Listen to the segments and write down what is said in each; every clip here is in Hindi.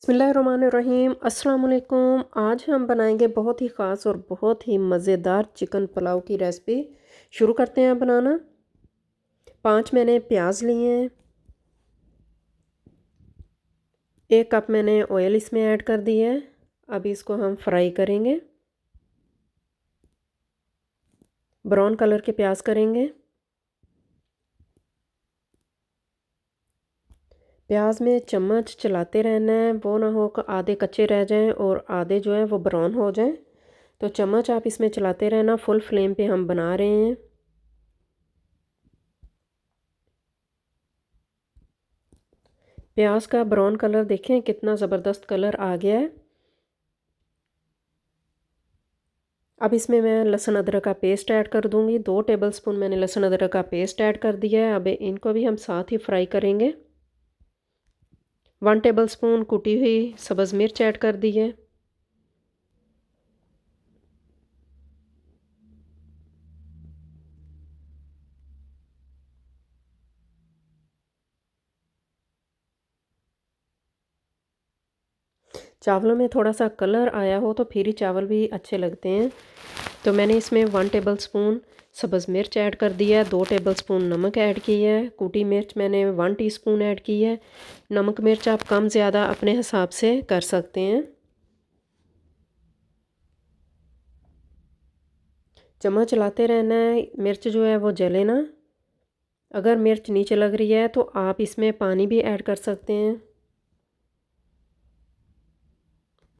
बिस्मिल्लाहिर्रहमानिर्रहीम अस्सलाम वालेकुम। आज हम बनाएंगे बहुत ही ख़ास और बहुत ही मज़ेदार चिकन पुलाव की रेसिपी। शुरू करते हैं बनाना। 5 मैंने प्याज लिए हैं। 1 कप मैंने ऑयल इसमें ऐड कर दिया है। अभी इसको हम फ्राई करेंगे, ब्राउन कलर के प्याज करेंगे। प्याज में चम्मच चलाते रहना है, वो ना हो कि आधे कच्चे रह जाएं और आधे जो है वो ब्राउन हो जाएं। तो चम्मच आप इसमें चलाते रहना। फुल फ्लेम पे हम बना रहे हैं। प्याज का ब्राउन कलर देखें कितना ज़बरदस्त कलर आ गया है। अब इसमें मैं लहसुन अदरक का पेस्ट ऐड कर दूंगी। 2 टेबलस्पून मैंने लहसुन अदरक का पेस्ट ऐड कर दिया है। अब इनको भी हम साथ ही फ्राई करेंगे। 1 टेबलस्पून कुटी हुई सब्ज़ मिर्च ऐड कर दी है। चावलों में थोड़ा सा कलर आया हो तो फिर ही चावल भी अच्छे लगते हैं। तो मैंने इसमें 1 टेबलस्पून सब्ज़ मिर्च ऐड कर दिया है। 2 टेबलस्पून नमक ऐड किया है। कुटी मिर्च मैंने 1 टीस्पून ऐड की है। नमक मिर्च आप कम ज़्यादा अपने हिसाब से कर सकते हैं। चम्मच चलाते रहना है, मिर्च जो है वो जले ना। अगर मिर्च नीचे लग रही है तो आप इसमें पानी भी ऐड कर सकते हैं।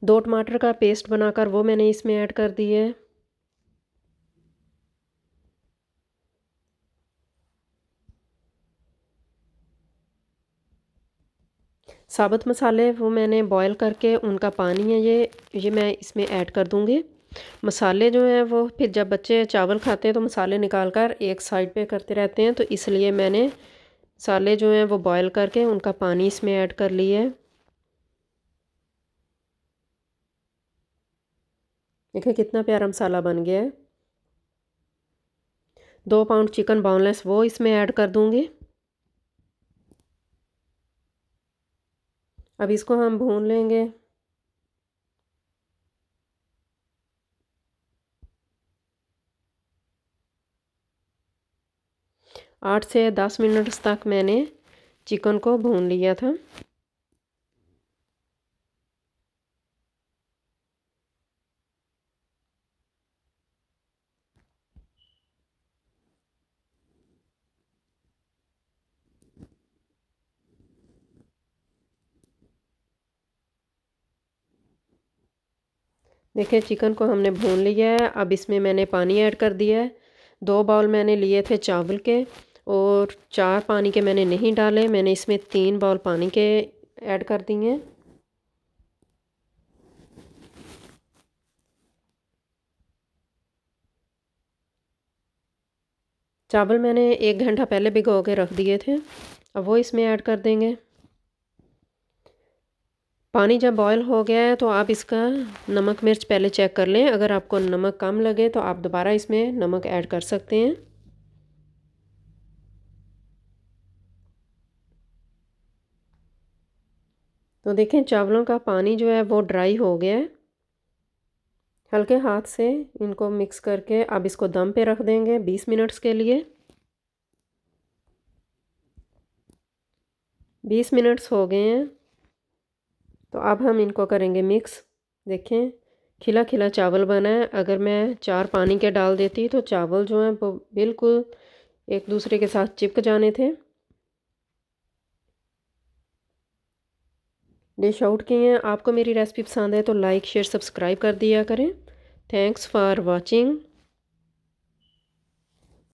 2 टमाटर का पेस्ट बनाकर वो मैंने इसमें ऐड कर दी है। साबुत मसाले वो मैंने बॉईल करके उनका पानी है ये मैं इसमें ऐड कर दूंगी। मसाले जो हैं वो फिर जब बच्चे चावल खाते हैं तो मसाले निकाल कर एक साइड पे करते रहते हैं, तो इसलिए मैंने मसाले जो हैं वो बॉईल करके उनका पानी इसमें ऐड कर लिया है। देखिए कितना प्यारा मसाला बन गया है। 2 पाउंड चिकन बोनलेस वो इसमें ऐड कर दूंगी। अब इसको हम भून लेंगे। 8 से 10 मिनट तक मैंने चिकन को भून लिया था। देखिए चिकन को हमने भून लिया है। अब इसमें मैंने पानी ऐड कर दिया है। 2 बाउल मैंने लिए थे चावल के और 4 पानी के मैंने नहीं डाले। मैंने इसमें 3 बाउल पानी के ऐड कर दिए हैं। चावल मैंने 1 घंटा पहले भिगो के रख दिए थे। अब वो इसमें ऐड कर देंगे। पानी जब बॉयल हो गया है तो आप इसका नमक मिर्च पहले चेक कर लें। अगर आपको नमक कम लगे तो आप दोबारा इसमें नमक ऐड कर सकते हैं। तो देखें चावलों का पानी जो है वो ड्राई हो गया है। हल्के हाथ से इनको मिक्स करके अब इसको दम पे रख देंगे 20 मिनट्स के लिए। 20 मिनट्स हो गए हैं तो अब हम इनको करेंगे मिक्स। देखें खिला खिला चावल बना है। अगर मैं 4 पानी के डाल देती तो चावल जो हैं वो बिल्कुल एक दूसरे के साथ चिपक जाने थे। डिश आउट किए हैं। आपको मेरी रेसिपी पसंद है तो लाइक शेयर सब्सक्राइब कर दिया करें। Thanks for watching.